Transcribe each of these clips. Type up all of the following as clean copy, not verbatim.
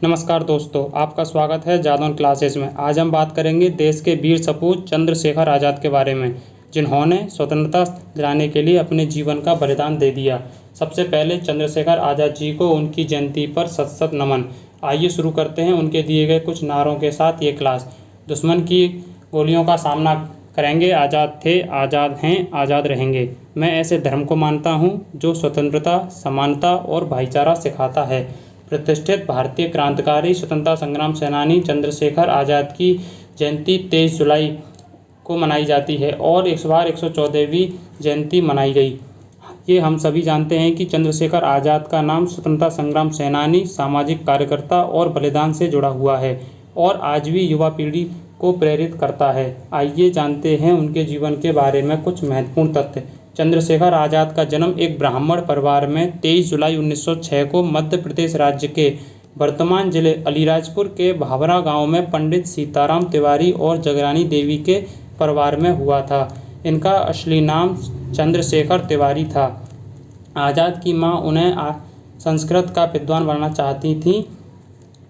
नमस्कार दोस्तों, आपका स्वागत है जादौन क्लासेस में। आज हम बात करेंगे देश के वीर सपूत चंद्रशेखर आज़ाद के बारे में, जिन्होंने स्वतंत्रता दिलाने के लिए अपने जीवन का बलिदान दे दिया। सबसे पहले चंद्रशेखर आज़ाद जी को उनकी जयंती पर शत शत नमन। आइए शुरू करते हैं उनके दिए गए कुछ नारों के साथ ये क्लास। दुश्मन की गोलियों का सामना करेंगे, आज़ाद थे, आज़ाद हैं, आज़ाद रहेंगे। मैं ऐसे धर्म को मानता हूँ जो स्वतंत्रता, समानता और भाईचारा सिखाता है। प्रतिष्ठित भारतीय क्रांतिकारी स्वतंत्रता संग्राम सेनानी चंद्रशेखर आज़ाद की जयंती 23 जुलाई को मनाई जाती है और इस बार 114वीं जयंती मनाई गई। ये हम सभी जानते हैं कि चंद्रशेखर आज़ाद का नाम स्वतंत्रता संग्राम सेनानी, सामाजिक कार्यकर्ता और बलिदान से जुड़ा हुआ है और आज भी युवा पीढ़ी को प्रेरित करता है। आइए जानते हैं उनके जीवन के बारे में कुछ महत्वपूर्ण तथ्य। चंद्रशेखर आज़ाद का जन्म एक ब्राह्मण परिवार में 23 जुलाई 1906 को मध्य प्रदेश राज्य के वर्तमान जिले अलीराजपुर के भाभरा गांव में पंडित सीताराम तिवारी और जगरानी देवी के परिवार में हुआ था। इनका असली नाम चंद्रशेखर तिवारी था। आज़ाद की मां उन्हें संस्कृत का विद्वान बनाना चाहती थीं,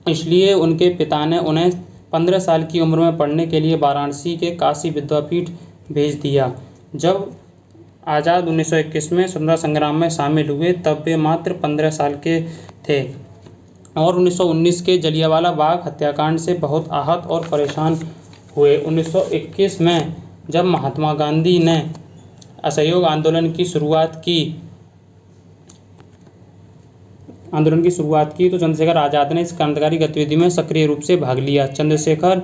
इसलिए उनके पिता ने उन्हें 15 साल की उम्र में पढ़ने के लिए वाराणसी के काशी विद्यापीठ भेज दिया। जब आज़ाद 1921 में स्वतंत्रता संग्राम में शामिल हुए तब वे मात्र 15 साल के थे और 1919 के जलियांवाला बाग हत्याकांड से बहुत आहत और परेशान हुए। 1921 में जब महात्मा गांधी ने असहयोग आंदोलन की शुरुआत की तो चंद्रशेखर आज़ाद ने इस क्रांतिकारी गतिविधि में सक्रिय रूप से भाग लिया। चंद्रशेखर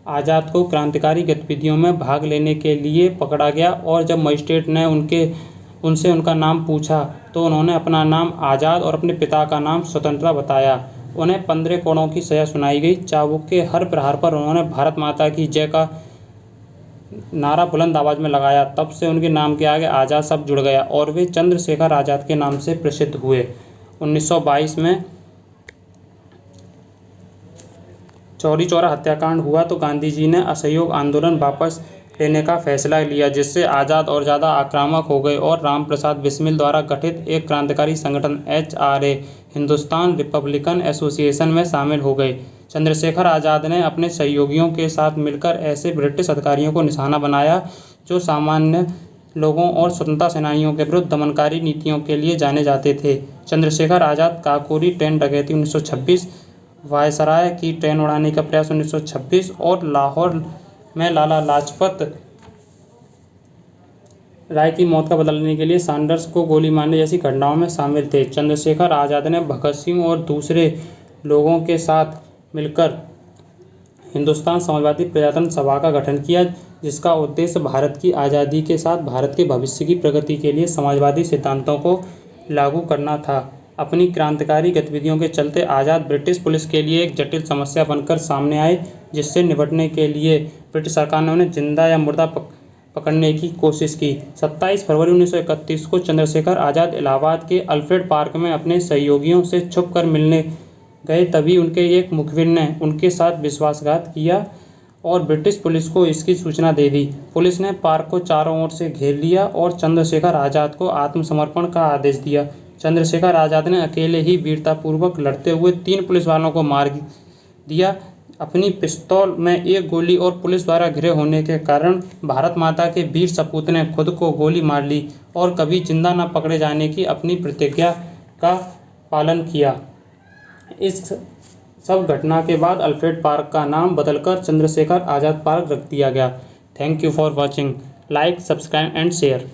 आज़ाद को क्रांतिकारी गतिविधियों में भाग लेने के लिए पकड़ा गया और जब मजिस्ट्रेट ने उनसे उनका नाम पूछा तो उन्होंने अपना नाम आज़ाद और अपने पिता का नाम स्वतंत्रता बताया। उन्हें 15 कोड़ों की सज़ा सुनाई गई। चाबुक के हर प्रहार पर उन्होंने भारत माता की जय का नारा बुलंद आवाज़ में लगाया। तब से उनके नाम के आगे आज़ाद शब्द जुड़ गया और वे चंद्रशेखर आज़ाद के नाम से प्रसिद्ध हुए। 1922 में चौरी चौरा हत्याकांड हुआ तो गांधी जी ने असहयोग आंदोलन वापस लेने का फैसला लिया, जिससे आज़ाद और ज़्यादा आक्रामक हो गए और राम प्रसाद बिस्मिल द्वारा गठित एक क्रांतिकारी संगठन HRA हिंदुस्तान रिपब्लिकन एसोसिएशन में शामिल हो गए। चंद्रशेखर आज़ाद ने अपने सहयोगियों के साथ मिलकर ऐसे ब्रिटिश अधिकारियों को निशाना बनाया जो सामान्य लोगों और स्वतंत्रता सेनानियों के विरुद्ध दमनकारी नीतियों के लिए जाने जाते थे। चंद्रशेखर आज़ाद काकोरी ट्रेन डकैती 1926, वायसराय की ट्रेन उड़ाने का प्रयास 1926 और लाहौर में लाला लाजपत राय की मौत का बदला लेने के लिए सैंडर्स को गोली मारने जैसी घटनाओं में शामिल थे। चंद्रशेखर आज़ाद ने भगत सिंह और दूसरे लोगों के साथ मिलकर हिंदुस्तान समाजवादी प्रजातंत्र सभा का गठन किया, जिसका उद्देश्य भारत की आज़ादी के साथ भारत के भविष्य की प्रगति के लिए समाजवादी सिद्धांतों को लागू करना था। अपनी क्रांतिकारी गतिविधियों के चलते आज़ाद ब्रिटिश पुलिस के लिए एक जटिल समस्या बनकर सामने आए, जिससे निपटने के लिए ब्रिटिश सरकार ने उन्हें जिंदा या मुर्दा पकड़ने की कोशिश की। 27 फरवरी 1931 को चंद्रशेखर आज़ाद इलाहाबाद के अल्फ्रेड पार्क में अपने सहयोगियों से छुपकर मिलने गए। तभी उनके एक मुखबिर ने उनके साथ विश्वासघात किया और ब्रिटिश पुलिस को इसकी सूचना दे दी। पुलिस ने पार्क को चारों ओर से घेर लिया और चंद्रशेखर आज़ाद को आत्मसमर्पण का आदेश दिया। चंद्रशेखर आज़ाद ने अकेले ही वीरतापूर्वक लड़ते हुए 3 पुलिस वालों को मार दिया। अपनी पिस्तौल में एक गोली और पुलिस द्वारा घिरे होने के कारण भारत माता के वीर सपूत ने खुद को गोली मार ली और कभी जिंदा न पकड़े जाने की अपनी प्रतिज्ञा का पालन किया। इस सब घटना के बाद अल्फ्रेड पार्क का नाम बदलकर चंद्रशेखर आज़ाद पार्क रख दिया गया। Thank you for watching. Like, subscribe and share.